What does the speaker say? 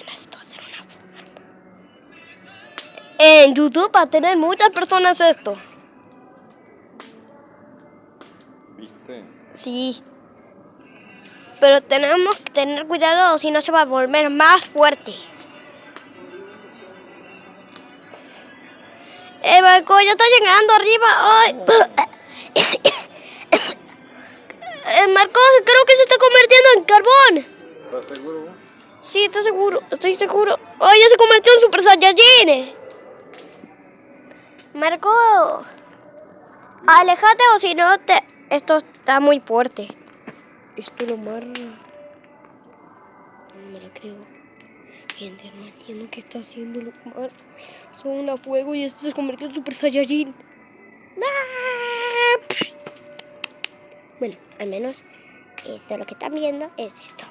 Necesito hacer una... En YouTube va a tener muchas personas esto. ¿Viste? Sí. Pero tenemos que tener cuidado, si no se va a volver más fuerte. El barco ya está llegando arriba. ¡Ay! El barco creo que se está convirtiendo en carbón. ¿Estás seguro? Sí, estoy seguro. ¡Ay, ya se convirtió en Super Saiyajin! Marco, aléjate o si no esto está muy fuerte. Esto lo amarra. No me lo creo. Gente, no entiendo qué está haciendo lo amarra. Son a fuego y esto se convirtió en Super Saiyajin. Bueno, al menos esto lo que están viendo es esto.